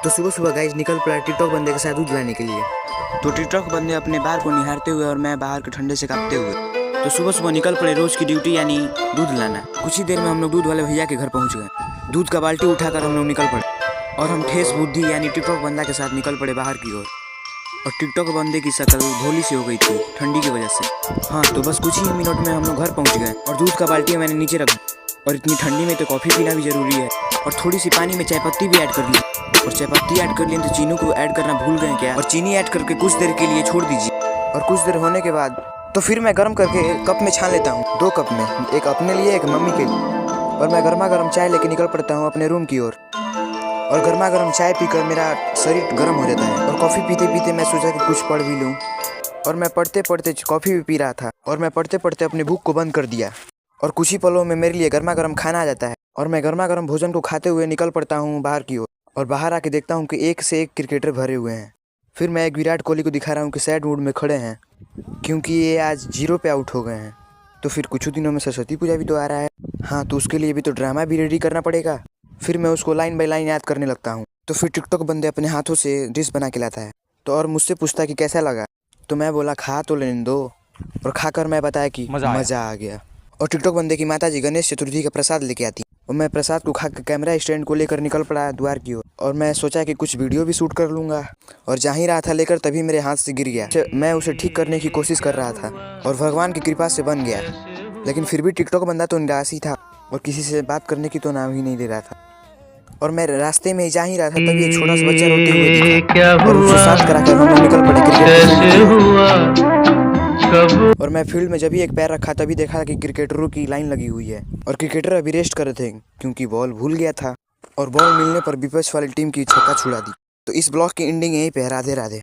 तो सुबह सुबह गाइस निकल पड़ा टिकटॉक बंदे के साथ दूध लाने के लिए। तो टिकटॉक बंदे अपने बाहर को निहारते हुए और मैं बाहर के ठंडे से कांपते हुए तो सुबह सुबह निकल पड़े रोज की ड्यूटी यानी दूध लाना। कुछ ही देर में हम लोग दूध वाले भैया के घर पहुंच गए। दूध का बाल्टी उठाकर हम लोग निकल पड़े और हम ठेस बुद्धि यानी टिकटॉक बंदा के साथ निकल पड़े बाहर की ओर। और टिकटॉक बंदे की शक्ल भोली सी हो गई थी ठंडी की वजह से। हाँ, तो बस कुछ ही मिनट में हम लोग घर पहुंच गए और दूध का बाल्टी मैंने नीचे रख दी। और इतनी ठंडी में तो कॉफ़ी पीना भी ज़रूरी है और थोड़ी सी पानी में चाय पत्ती भी ऐड कर ली। और चाय पत्ती ऐड कर लिए तो चीनी को ऐड करना भूल गए क्या। और चीनी ऐड करके कुछ देर के लिए छोड़ दीजिए। और कुछ देर होने के बाद तो फिर मैं गर्म करके कप में छान लेता हूँ, 2 कप में, एक अपने लिए एक मम्मी के लिए। और मैं गर्मा गर्म चाय लेके निकल पड़ता हूँ अपने रूम की ओर। और गर्मा गर्म चाय पीकर मेरा शरीर गर्म हो जाता है। और कॉफ़ी पीते पीते मैं सोचा कि कुछ पढ़ भी लूँ। और मैं पढ़ते पढ़ते कॉफ़ी भी पी रहा था और मैं पढ़ते पढ़ते अपनी भूख को बंद कर दिया। और कुछ ही पलों में मेरे लिए गर्मा गर्म खाना आ जाता है और मैं गर्मा गर्म भोजन को खाते हुए निकल पड़ता हूँ बाहर की ओर। और बाहर आके देखता हूँ कि एक से एक क्रिकेटर भरे हुए हैं। फिर मैं एक विराट कोहली को दिखा रहा हूँ कि सैड मूड में खड़े हैं क्योंकि ये आज 0 पे आउट हो गए हैं। तो फिर कुछ दिनों में सरस्वती पूजा भी तो आ रहा है। हाँ, तो उसके लिए भी तो ड्रामा भी रेडी करना पड़ेगा। फिर मैं उसको लाइन बाय लाइन याद करने लगता हूँ। तो फिर टिकटॉक बंदे अपने हाथों से डिश बना के लाता है तो और मुझसे पूछता कि कैसा लगा। तो मैं बोला खा तो लेने दो। और खाकर मैं बताया कि मज़ा आ गया। और टिकटॉक बंदे की माता जी गणेश चतुर्थी का प्रसाद लेके आती और मैं प्रसाद को खाकर कैमरा स्टैंड को लेकर निकल पड़ा द्वार की ओर। और मैं सोचा कि कुछ वीडियो भी शूट कर लूँगा। और जा ही रहा था लेकर तभी मेरे हाथ से गिर गया। मैं उसे ठीक करने की कोशिश कर रहा था और भगवान की कृपा से बन गया। लेकिन फिर भी टिकटॉक बंदा तो निराश ही था और किसी से बात करने की तो नाम ही नहीं ले रहा था। और मैं रास्ते में जा ही रहा था तभी एक छोटा सा बच्चा रोते हुए दिखा और उसे शांत कराकर हम लोग निकल पड़े क्रिकेट। और मैं फील्ड में जब भी एक पैर रखा तभी देखा कि क्रिकेटरों की लाइन लगी हुई है और क्रिकेटर अभी रेस्ट कर रहे थे क्योंकि बॉल भूल गया था। और बॉल मिलने पर विपक्ष वाली टीम की छक्का छुड़ा दी। तो इस ब्लॉग की एंडिंग यहीं पे है। राधे राधे।